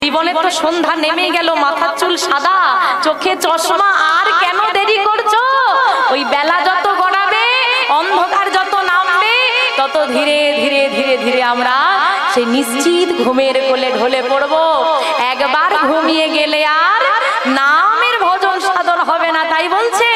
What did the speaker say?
জীবনে তো সন্ধ্যা নেমে গেল, মাথার চুল সাদা, চোখে চশমা, আর কেন দেরি করছো? ওই বেলা যত গড়াবে, অন্ধকার যত নামবে, তত ধীরে ধীরে ধীরে ধীরে আমরা সেই নিশ্চিত ঘুমের কোলে ঢলে পড়বো। একবার ঘুমিয়ে গেলে আর নামের ভজন সাধন হবে না। তাই বলছে